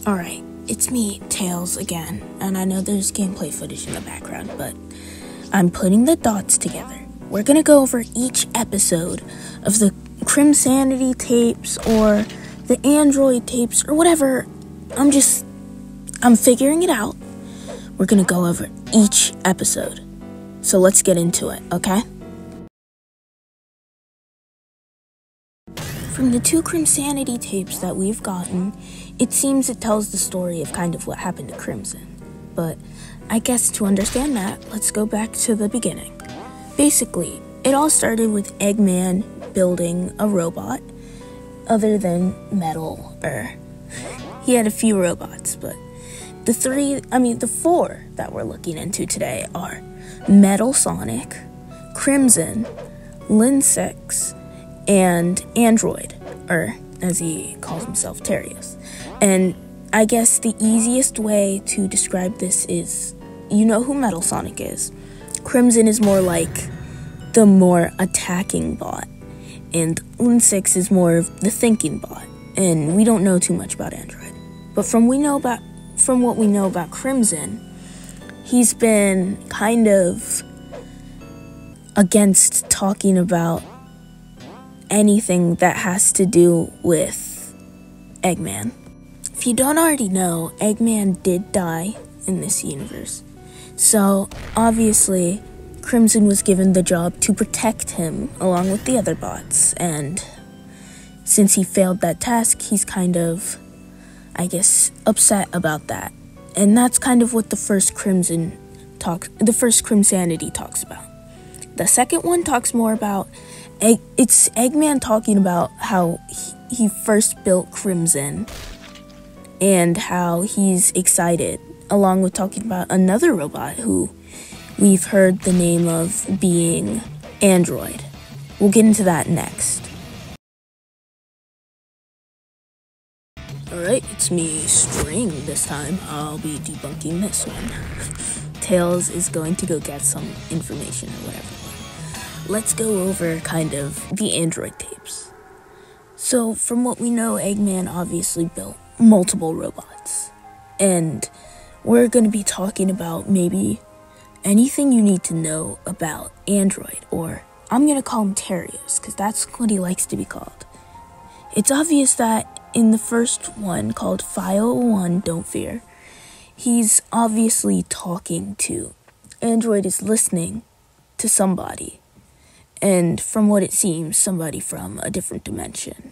Alright, it's me, Tails, again, and I know there's gameplay footage in the background, but I'm putting the dots together. We're gonna go over each episode of the Crimsanity tapes, or the Android tapes, or whatever. I'm figuring it out. We're gonna go over each episode. So let's get into it, okay? From the 2 Crimsanity tapes that we've gotten, it seems it tells the story of kind of what happened to Crimson. But I guess to understand that, let's go back to the beginning. Basically, it all started with Eggman building a robot other than Metal, he had a few robots, but the 4 that we're looking into today are Metal Sonic, Crimson, Lin 6, and Android, or as he calls himself, Terios. And I guess the easiest way to describe this is, you know who Metal Sonic is. Crimson is more like the more attacking bot, and Lin 6 is more of the thinking bot, and we don't know too much about Android. But from what we know about Crimson, he's been kind of against talking about anything that has to do with Eggman. If you don't already know, Eggman did die in this universe. So, obviously, Crimson was given the job to protect him along with the other bots, and since he failed that task, he's kind of, I guess, upset about that. And that's kind of what the first Crimsanity talks about. The second one talks more about it's Eggman talking about how he first built Crimson and how he's excited, along with talking about another robot who we've heard the name of being Android. We'll get into that next. Alright, it's me, String, this time. I'll be debunking this one. Tails is going to go get some information or whatever. Let's go over kind of the Android tapes. So, from what we know, Eggman obviously built multiple robots. And we're going to be talking about maybe anything you need to know about Android, or I'm going to call him Terios, because that's what he likes to be called. It's obvious that in the first one, called 501 Don't Fear, he's obviously talking to. Android is listening to somebody. And from what it seems, somebody from a different dimension.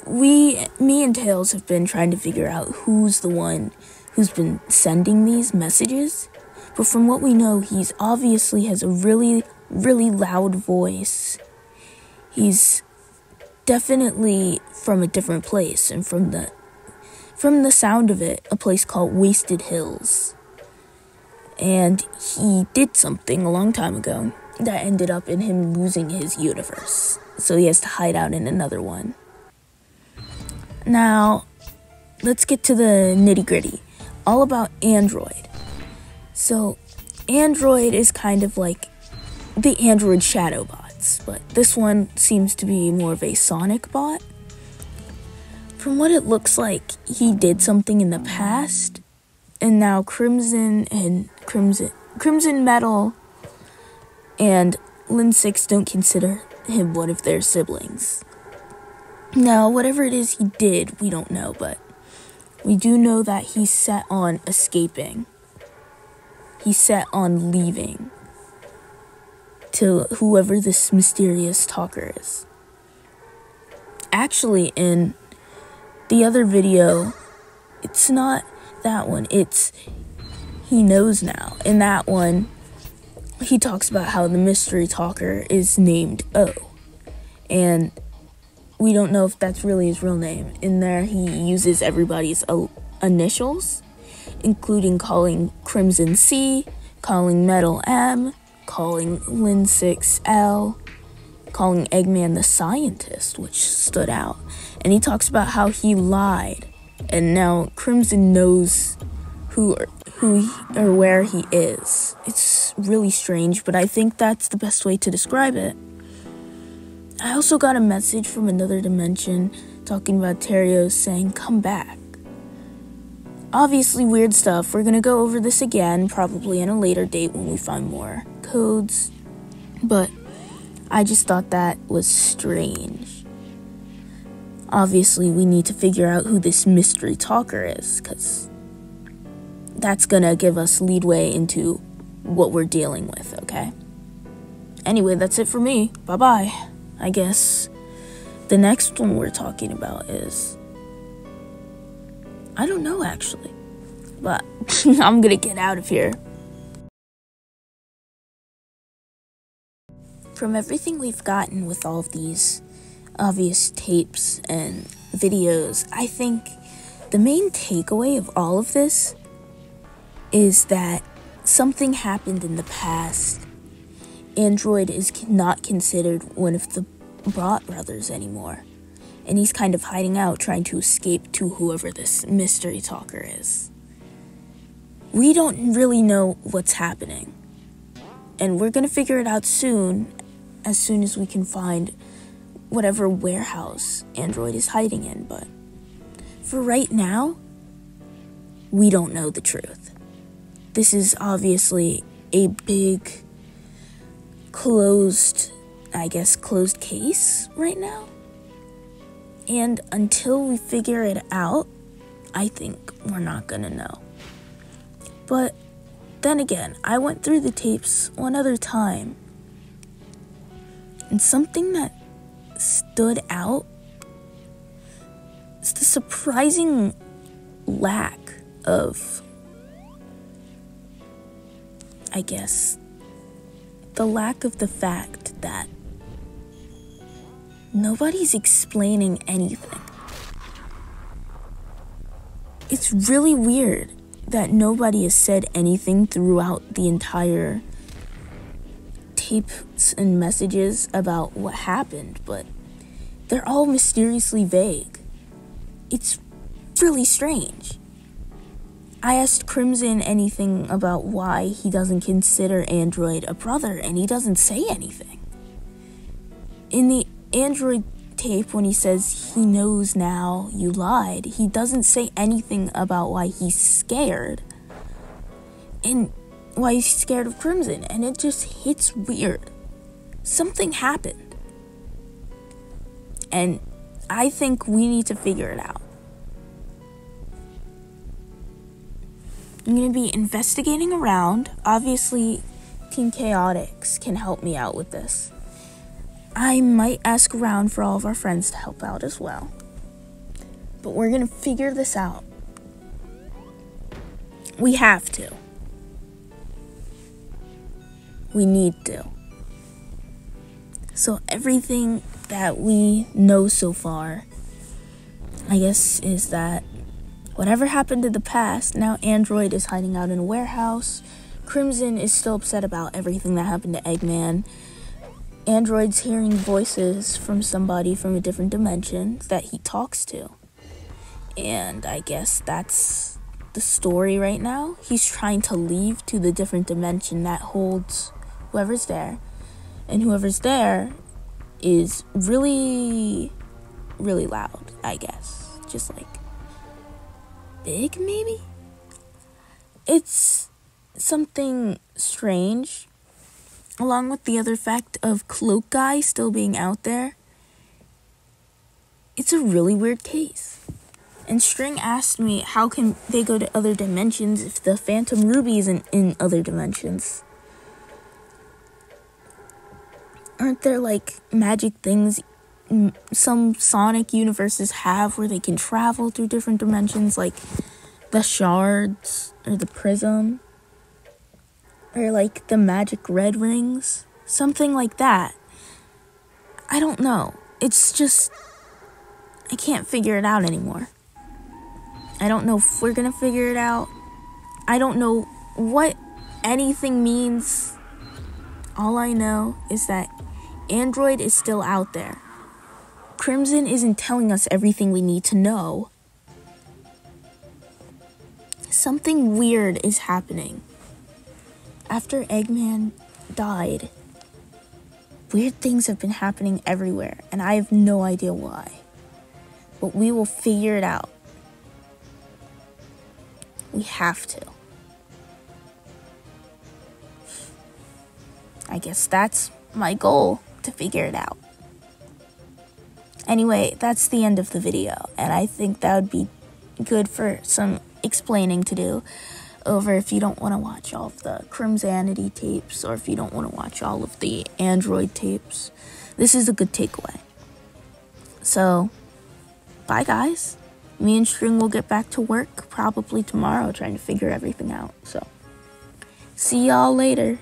Me and Tails have been trying to figure out who's the one who's been sending these messages. But from what we know, he's obviously has a really, really loud voice. He's definitely from a different place, and from the sound of it, a place called Wasted Hills. And he did something a long time ago that ended up in him losing his universe. So he has to hide out in another one. Now, let's get to the nitty-gritty. All about Android. So, Android is kind of like the Android shadow bots, but this one seems to be more of a Sonic bot. From what it looks like, he did something in the past, and now Crimson, Metal, and Lin 6 don't consider him one of their siblings. Now, whatever it is he did, we don't know, but we do know that he's set on escaping. He's set on leaving to whoever this mysterious talker is. Actually, in the other video, it's not that one, it's He Knows Now. In that one, he talks about how the mystery talker is named O. And we don't know if that's really his real name. In there, he uses everybody's initials, including calling Crimson C, calling Metal M, calling Lin 6 L, calling Eggman the Scientist, which stood out. And he talks about how he lied, and now Crimson knows who or where he is. It's really strange, but I think that's the best way to describe it. I also got a message from another dimension talking about Terios saying, "Come back." Obviously weird stuff. We're gonna go over this again, probably in a later date when we find more codes. But I just thought that was strange. Obviously we need to figure out who this mystery talker is, because that's gonna give us leadway into what we're dealing with, okay? Anyway, that's it for me. Bye-bye. I guess the next one we're talking about is... I don't know, actually. But I'm gonna get out of here. From everything we've gotten with all of these obvious tapes and videos, I think the main takeaway of all of this is that something happened in the past. Android is not considered one of the Brat brothers anymore. And he's kind of hiding out, trying to escape to whoever this mystery talker is. We don't really know what's happening. And we're gonna figure it out soon as we can find whatever warehouse Android is hiding in. But for right now, we don't know the truth. This is obviously a big, closed case right now. And until we figure it out, I think we're not gonna know. But then again, I went through the tapes one other time, and something that stood out is the surprising lack of, the fact that nobody's explaining anything. It's really weird that nobody has said anything throughout the entire tapes and messages about what happened, but they're all mysteriously vague. It's really strange. I asked Crimson anything about why he doesn't consider Android a brother, and he doesn't say anything. In the Android tape, when he says he knows now, you lied, he doesn't say anything about why he's scared and why he's scared of Crimson, and it just hits weird. Something happened, and I think we need to figure it out. I'm going to be investigating around. Obviously, Team Chaotix can help me out with this. I might ask around for all of our friends to help out as well. But we're going to figure this out. We have to. We need to. So everything that we know so far, I guess, is that whatever happened in the past, now Android is hiding out in a warehouse. Crimson is still upset about everything that happened to Eggman. Android's hearing voices from somebody from a different dimension that he talks to. And I guess that's the story right now. He's trying to leave to the different dimension that holds whoever's there. And whoever's there is really, really loud, I guess. Just like big, maybe? It's something strange, along with the other fact of Cloak Guy still being out there. It's a really weird case. And String asked me, how can they go to other dimensions if the Phantom Ruby isn't in other dimensions? Aren't there, like, magic things some Sonic universes have where they can travel through different dimensions, like the shards or the prism or like the magic red rings, something like that? I don't know. It's just, I can't figure it out anymore. I don't know if we're gonna figure it out. I don't know what anything means. All I know is that Android is still out there. Crimson isn't telling us everything we need to know. Something weird is happening. After Eggman died, weird things have been happening everywhere, and I have no idea why. But we will figure it out. We have to. I guess that's my goal, to figure it out. Anyway, that's the end of the video, and I think that would be good for some explaining to do over if you don't want to watch all of the Crimsanity tapes, or if you don't want to watch all of the Android tapes. This is a good takeaway. So, bye guys. Me and String will get back to work probably tomorrow trying to figure everything out. So, see y'all later.